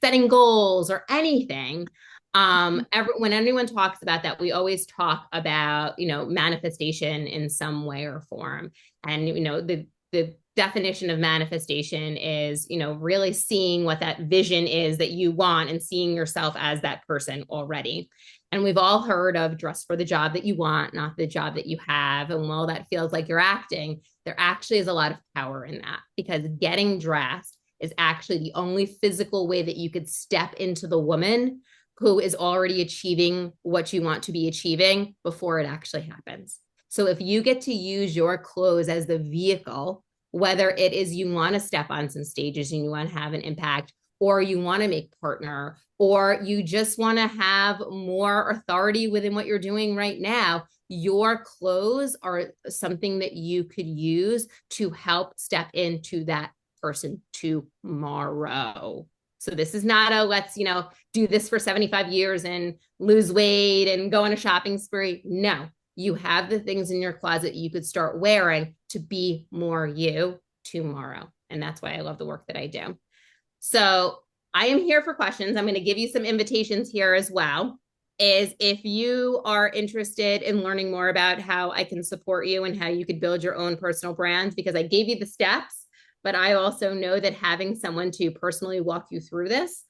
setting goals or anything. When anyone talks about that, we always talk about manifestation in some way or form, and the definition of manifestation is really seeing what that vision is that you want and seeing yourself as that person already. And we've all heard of dress for the job that you want, not the job that you have. And while that feels like you're acting, there actually is a lot of power in that, because getting dressed is actually the only physical way that you could step into the woman who is already achieving what you want to be achieving before it actually happens. So if you get to use your clothes as the vehicle, whether it is you want to step on some stages and you want to have an impact, or you want to make partner, or you just want to have more authority within what you're doing right now, your clothes are something that you could use to help step into that person tomorrow. So this is not a let's, do this for 75 years and lose weight and go on a shopping spree. No, you have the things in your closet you could start wearing to be more you tomorrow. And that's why I love the work that I do. So I am here for questions. I'm going to give you some invitations here as well. Is if you are interested in learning more about how I can support you and how you could build your own personal brands, because I gave you the steps, but I also know that having someone to personally walk you through this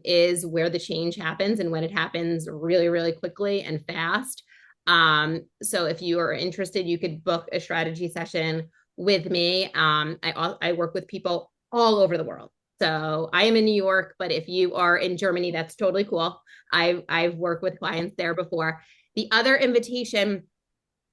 is where the change happens, and when it happens really, really quickly and fast. So if you are interested, you could book a strategy session with me. I work with people all over the world. So I am in New York, but if you are in Germany, that's totally cool. I've worked with clients there before. The other invitation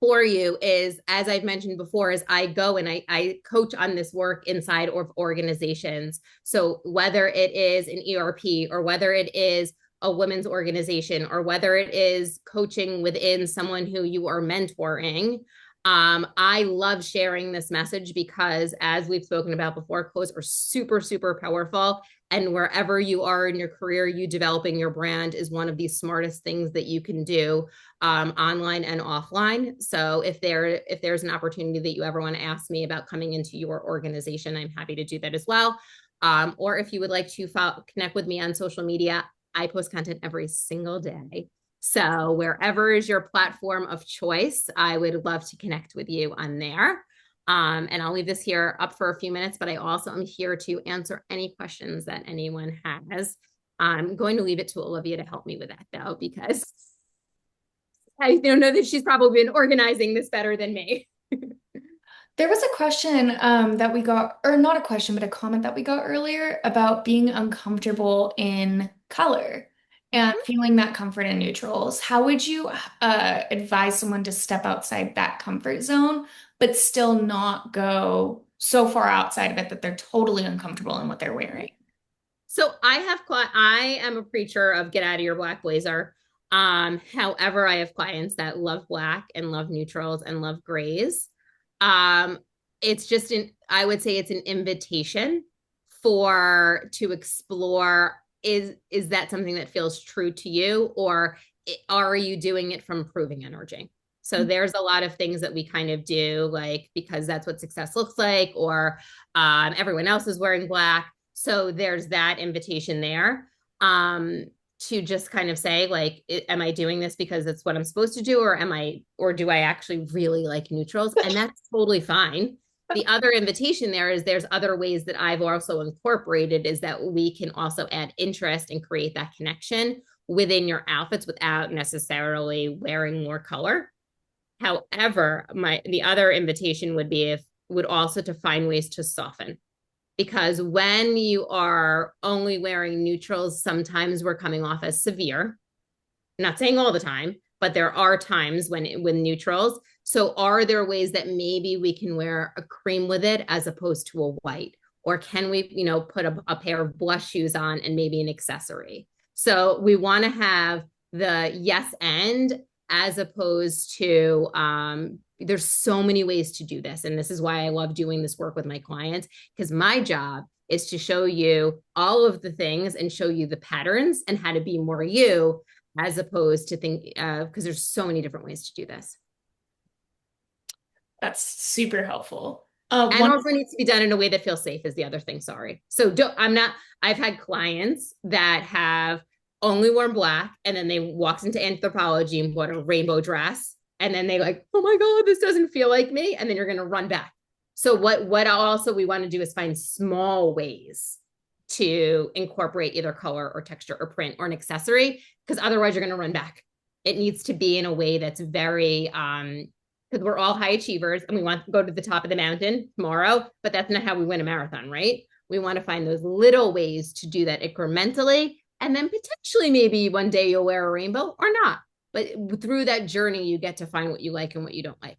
for you is, as I've mentioned before, is I go and I coach on this work inside of organizations. So whether it is an ERP, or whether it is a women's organization, or whether it is coaching within someone who you are mentoring, I love sharing this message because, as we've spoken about before, clothes are super, super powerful. And wherever you are in your career, you developing your brand is one of the smartest things that you can do, online and offline. So if there's an opportunity that you ever want to ask me about coming into your organization, I'm happy to do that as well. Or if you would like to connect with me on social media, I post content every single day. So wherever is your platform of choice, I would love to connect with you on there. And I'll leave this here up for a few minutes, but I also am here to answer any questions that anyone has. I'm going to leave it to Olivia to help me with that, though, because I don't know that she's probably been organizing this better than me. There was a question that we got, or not a question, but a comment that we got earlier about being uncomfortable in color and feeling that comfort in neutrals. How would you advise someone to step outside that comfort zone, but still not go so far outside of it that they're totally uncomfortable in what they're wearing? So I am a preacher of get out of your black blazer. However, I have clients that love black and love neutrals and love grays. It's just I would say it's an invitation to explore. Is that something that feels true to you, or are you doing it from proving energy? So there's a lot of things that we kind of do, like, because that's what success looks like, or everyone else is wearing black. So there's that invitation there, to just kind of say, like, am I doing this because it's what I'm supposed to do, or do I actually really like neutrals? And that's totally fine. The other invitation there is there's other ways that I've also incorporated, is that we can also add interest and create that connection within your outfits without necessarily wearing more color. However, the other invitation would also to find ways to soften, because when you are only wearing neutrals, sometimes we're coming off as severe. not saying all the time, but there are times when neutrals. So are there ways that maybe we can wear a cream with it as opposed to a white? Or can we, put a pair of blush shoes on and maybe an accessory? So we want to have the yes and, as opposed to there's so many ways to do this. And this is why I love doing this work with my clients, because my job is to show you all of the things and show you the patterns and how to be more you, as opposed to think, because there's so many different ways to do this. That's super helpful. And also needs to be done in a way that feels safe is the other thing. Sorry. So I've had clients that have only worn black, and then they walked into Anthropologie and bought a rainbow dress. And then they like, oh my God, this doesn't feel like me. And then you're going to run back. So what also we want to do is find small ways to incorporate either color or texture or print or an accessory, because otherwise you're going to run back. It needs to be in a way that's very, because we're all high achievers and we want to go to the top of the mountain tomorrow, but that's not how we win a marathon, right? We want to find those little ways to do that incrementally. And then potentially maybe one day you'll wear a rainbow or not. But through that journey, you get to find what you like and what you don't like.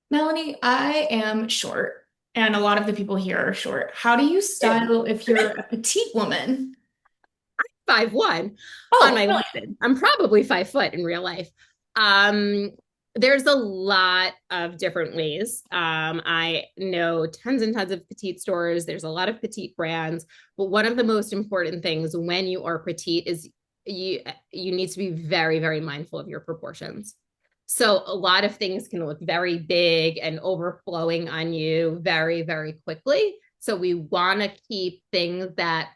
Melanie, I am short, and a lot of the people here are short. How do you style if you're a petite woman? 5'1" Oh, on my really? LinkedIn. I'm probably 5 foot in real life. There's a lot of different ways. I know tons and tons of petite stores. There's a lot of petite brands, but one of the most important things when you are petite is you need to be very, very mindful of your proportions. So a lot of things can look very big and overflowing on you very, very quickly. So we want to keep things that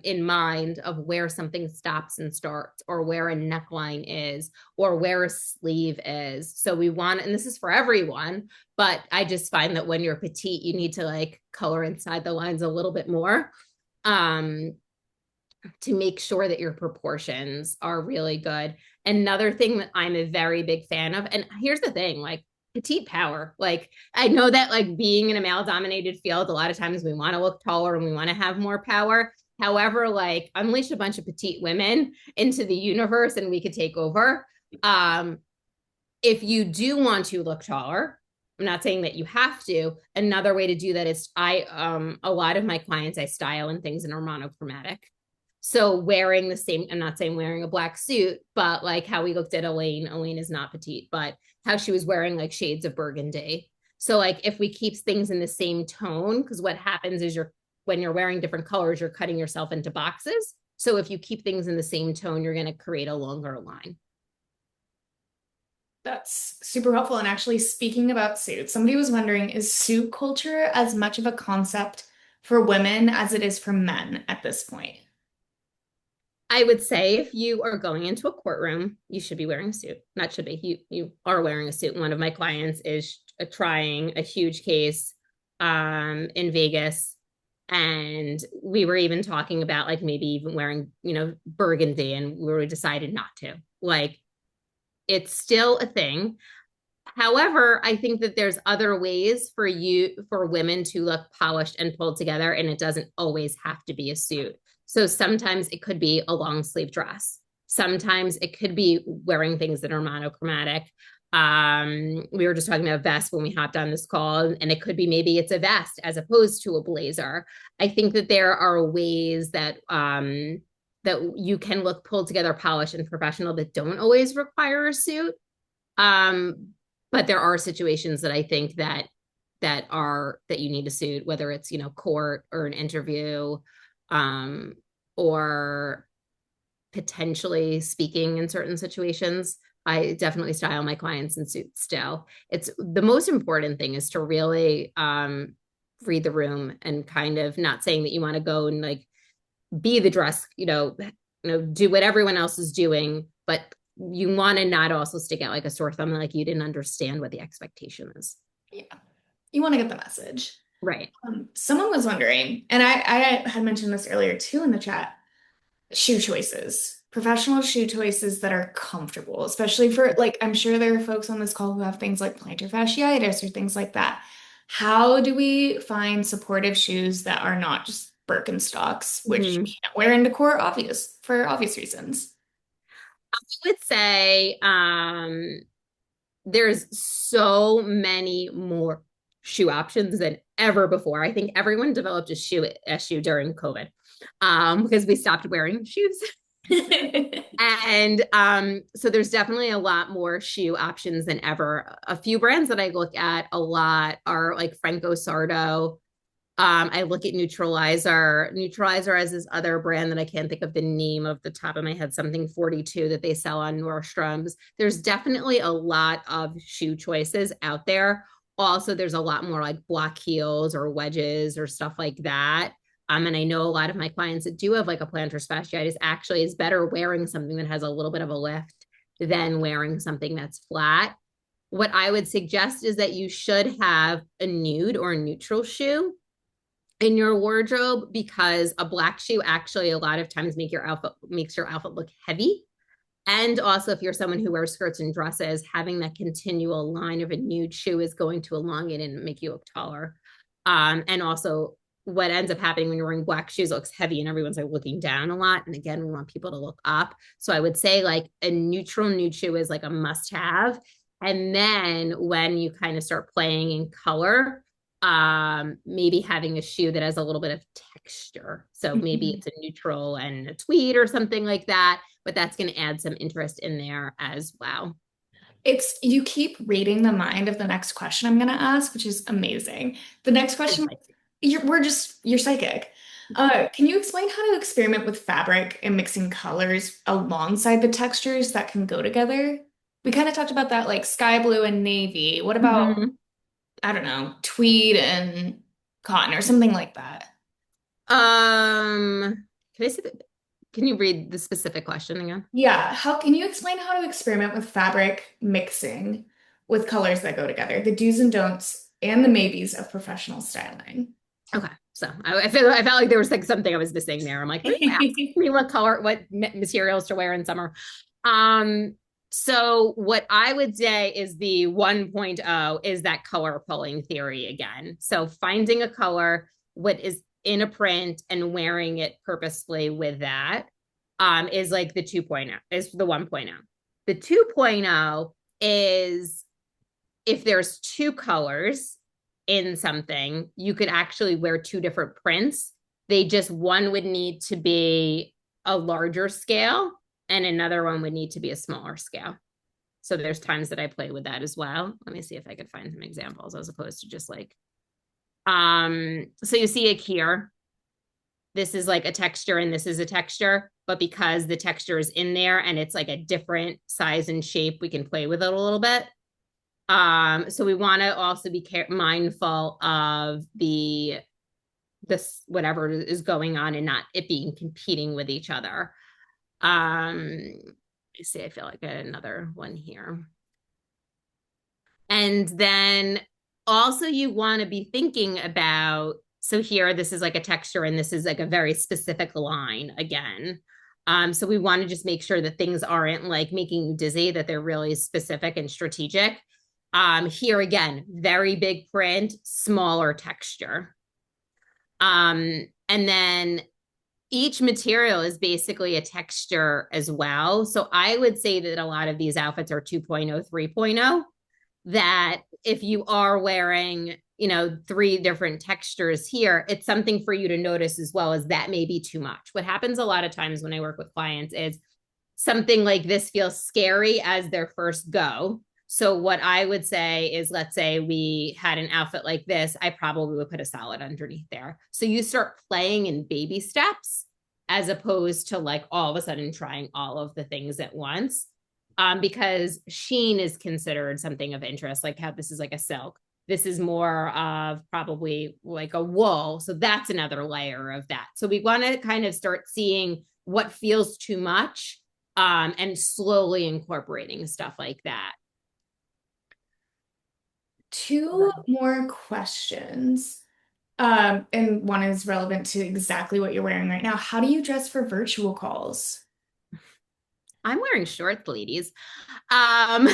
in mind of where something stops and starts, or where a neckline is, or where a sleeve is. So we want, and this is for everyone, but I just find that when you're petite, you need to like color inside the lines a little bit more to make sure that your proportions are really good. Another thing that I'm a very big fan of, and here's the thing, like petite power. Like I know that like being in a male dominated field, a lot of times we want to look taller and we want to have more power. However, like unleash a bunch of petite women into the universe and we could take over. If you do want to look taller, I'm not saying that you have to. Another way to do that is a lot of my clients, I style in things that are monochromatic. So wearing the same, I'm not saying wearing a black suit, but like how we looked at Elaine is not petite, but how she was wearing like shades of burgundy. So like if we keep things in the same tone, because what happens is when you're wearing different colors, you're cutting yourself into boxes. So if you keep things in the same tone, you're going to create a longer line. That's super helpful. And actually, speaking about suits, somebody was wondering, is suit culture as much of a concept for women as it is for men at this point? I would say if you are going into a courtroom, you should be wearing a suit. Not should be. You are wearing a suit. One of my clients is trying a huge case in Vegas, and we were even talking about like maybe even wearing, burgundy, and we decided not to. Like it's still a thing. However, I think that there's other ways for women to look polished and pulled together, and it doesn't always have to be a suit. So sometimes it could be a long sleeve dress. Sometimes it could be wearing things that are monochromatic. We were just talking about vests when we hopped on this call, and it could be maybe it's a vest as opposed to a blazer. I think that there are ways that that you can look pulled together, polished, and professional that don't always require a suit. But there are situations that I think that you need a suit, whether it's court or an interview, or potentially speaking in certain situations. I definitely style my clients in suits still. It's the most important thing is to really read the room and kind of, not saying that you want to go and like be the dress, do what everyone else is doing, but you want to not also stick out like a sore thumb, like you didn't understand what the expectation is. Yeah. You want to get the message. Right. Someone was wondering, and I had mentioned this earlier too in the chat, shoe choices, professional shoe choices that are comfortable, especially for like, I'm sure there are folks on this call who have things like plantar fasciitis or things like that. How do we find supportive shoes that are not just Birkenstocks, which we can't wear into court for obvious reasons? I would say there's so many more shoe options than ever before. I think everyone developed a shoe issue during COVID because we stopped wearing shoes. And so there's definitely a lot more shoe options than ever. A few brands that I look at a lot are like Franco Sardo. I look at Neutralizer. Neutralizer has this other brand that I can't think of the name of the top of my head, something 42 that they sell on Nordstrom's. There's definitely a lot of shoe choices out there. Also, there's a lot more like block heels or wedges or stuff like that. And I know a lot of my clients that do have like a plantar fasciitis actually is better wearing something that has a little bit of a lift than wearing something that's flat. What I would suggest is that you should have a nude or a neutral shoe in your wardrobe because a black shoe actually a lot of times makes your outfit look heavy. And also, if you're someone who wears skirts and dresses, having that continual line of a nude shoe is going to elongate and make you look taller. And also, what ends up happening when you're wearing black shoes, it looks heavy and everyone's like looking down a lot. And again, we want people to look up. So I would say like a neutral nude shoe is like a must have. And then when you kind of start playing in color, maybe having a shoe that has a little bit of texture. So maybe it's a neutral and a tweed or something like that, but that's going to add some interest in there as well. You keep reading the mind of the next question I'm going to ask, which is amazing. The next question, you're psychic. Can you explain how to experiment with fabric and mixing colors alongside the textures that can go together? We kind of talked about that, like sky blue and navy. What about, I don't know, tweed and cotton or something like that? Can I say that? Can you read the specific question again? Yeah, how can you explain how to experiment with fabric mixing with colors that go together, the do's and don'ts and the maybes of professional styling? Okay. So I felt like there was like something I was missing there. I'm like, me what color, what materials to wear in summer. So what I would say is the 1.0 is that color pulling theory again. So finding a color, what is in a print and wearing it purposefully with that is like the 2.0, is the 1.0. The 2.0 is if there's two colors in something, you could actually wear two different prints. One would need to be a larger scale and another one would need to be a smaller scale. So there's times that I play with that as well. Let me see if I could find some examples as opposed to just like, so you see it here. This is like a texture and this is a texture, but because the texture is in there and it's like a different size and shape, we can play with it a little bit. So we want to also be mindful of this whatever is going on and not it being competing with each other. Let me see, I feel like I had another one here. And then also you want to be thinking about, so here, this is like a texture and this is like a very specific line again. So we want to just make sure that things aren't like making you dizzy, that they're really specific and strategic. Here again, very big print, smaller texture. And then each material is basically a texture as well. So I would say that a lot of these outfits are 2.0, 3.0, that if you are wearing, three different textures here, it's something for you to notice as well as that may be too much. What happens a lot of times when I work with clients is something like this feels scary as their first go. So what I would say is, let's say we had an outfit like this, I probably would put a solid underneath there. So you start playing in baby steps as opposed to like all of a sudden trying all of the things at once. Because sheen is considered something of interest, like how this is like a silk. This is more of probably like a wool. So that's another layer of that. So we want to kind of start seeing what feels too much and slowly incorporating stuff like that. Two more questions. And one is relevant to exactly what you're wearing right now. How do you dress for virtual calls? I'm wearing shorts, ladies. One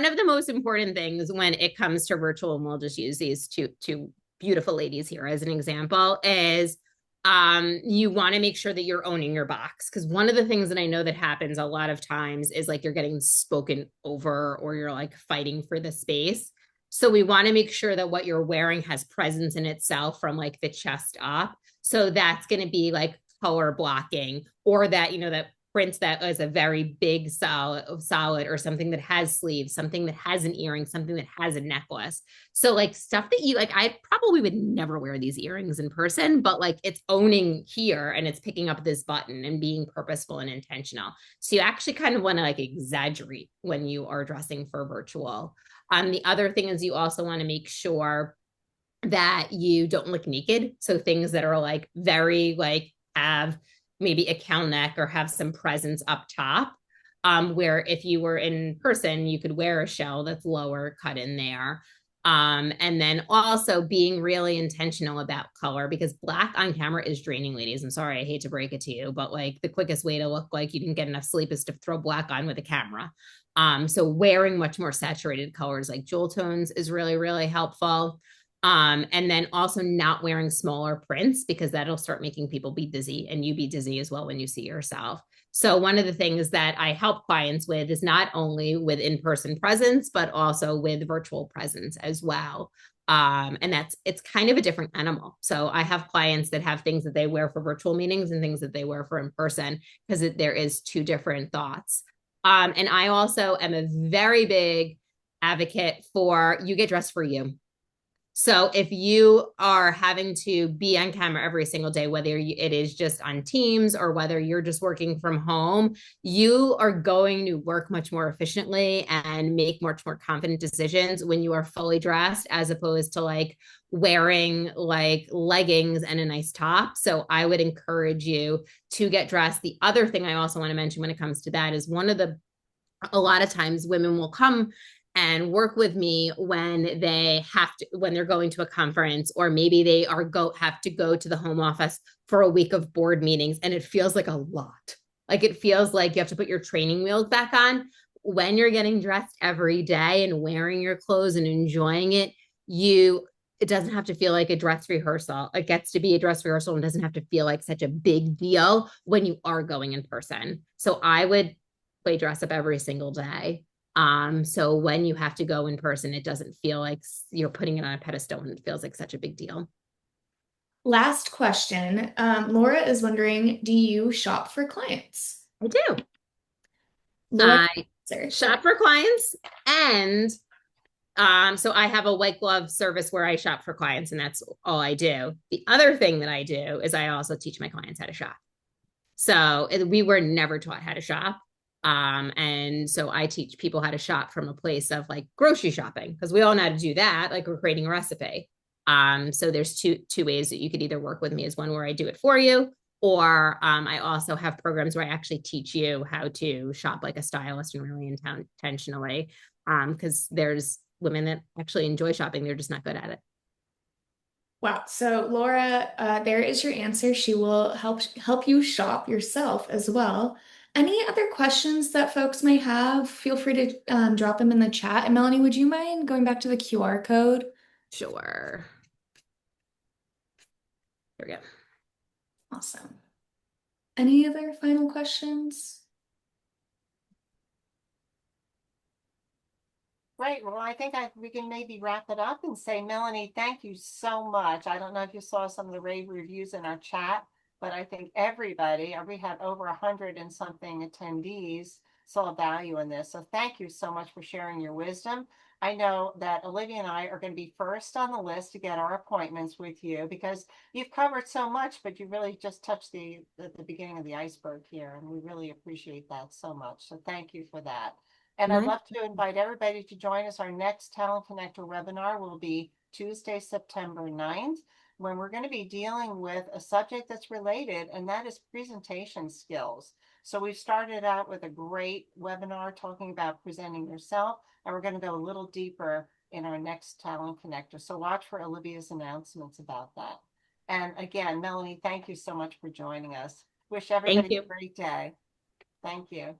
of the most important things when it comes to virtual, and we'll just use these two beautiful ladies here as an example, is You want to make sure that you're owning your box. Because one of the things that I know that happens a lot of times is like you're getting spoken over or you're like fighting for the space. So we want to make sure that what you're wearing has presence in itself from like the chest up. So that's going to be like color blocking, or that, that print that is a very big solid, or something that has sleeves, something that has an earring, something that has a necklace. So like stuff that you like, I probably would never wear these earrings in person, but like it's owning here and it's picking up this button and being purposeful and intentional. So you actually kind of want to like exaggerate when you are dressing for virtual. The other thing is you also want to make sure that you don't look naked. So things that are like very like have maybe a cowl neck or have some presence up top. Where if you were in person, you could wear a shell that's lower cut in there. And then also being really intentional about color, because black on camera is draining, ladies. I'm sorry, I hate to break it to you, but like the quickest way to look like you didn't get enough sleep is to throw black on with a camera. So wearing much more saturated colors like jewel tones is really, really helpful. And then also not wearing smaller prints, because that'll start making people be dizzy, and you be dizzy as well when you see yourself. So one of the things that I help clients with is not only with in-person presence, but also with virtual presence as well. And it's kind of a different animal. So I have clients that have things that they wear for virtual meetings and things that they wear for in person, because there is two different thoughts. And I also am a very big advocate for you get dressed for you. So if you are having to be on camera every single day, whether it is just on Teams or whether you're just working from home, you are going to work much more efficiently and make much more confident decisions when you are fully dressed, as opposed to like wearing like leggings and a nice top. So I would encourage you to get dressed. The other thing I also want to mention when it comes to that is a lot of times women will come and work with me when they're going to a conference, or maybe they have to go to the home office for a week of board meetings, and it feels like a lot. Like it feels like you have to put your training wheels back on. When you're getting dressed every day and wearing your clothes and enjoying it, it doesn't have to feel like a dress rehearsal. It gets to be a dress rehearsal and doesn't have to feel like such a big deal when you are going in person. So I would play dress up every single day. So when you have to go in person, it doesn't feel like you're putting it on a pedestal and it feels like such a big deal. Last question. Laura is wondering, do you shop for clients? I do. Laura, I shop for clients, and so I have a white glove service where I shop for clients, and that's all I do. The other thing that I do is I also teach my clients how to shop. So we were never taught how to shop. And so I teach people how to shop from a place of like grocery shopping, because we all know how to do that. Like we're creating a recipe. So there's two ways that you could either work with me, is one where I do it for you, or I also have programs where I actually teach you how to shop like a stylist and really intentionally. Because there's women that actually enjoy shopping, they're just not good at it. Wow. So Laura, there is your answer. She will help you shop yourself as well. Any other questions that folks may have, feel free to drop them in the chat. And Melanie, would you mind going back to the QR code? Sure. There we go. Awesome. Any other final questions? Great. Well, I think we can maybe wrap it up and say, Melanie, thank you so much. I don't know if you saw some of the rave reviews in our chat, but I think everybody, we had over 100 and something attendees, saw value in this. So thank you so much for sharing your wisdom. I know that Olivia and I are going to be first on the list to get our appointments with you, because you've covered so much, but you really just touched the beginning of the iceberg here. And we really appreciate that so much. So thank you for that. And I'd love to invite everybody to join us. Our next Talent Connector webinar will be Tuesday, September 9th, when we're going to be dealing with a subject that's related, and that is presentation skills. So we've started out with a great webinar talking about presenting yourself, and we're going to go a little deeper in our next Talent Connector. So watch for Olivia's announcements about that. And again, Melanie, thank you so much for joining us. Wish everybody a great day. Thank you.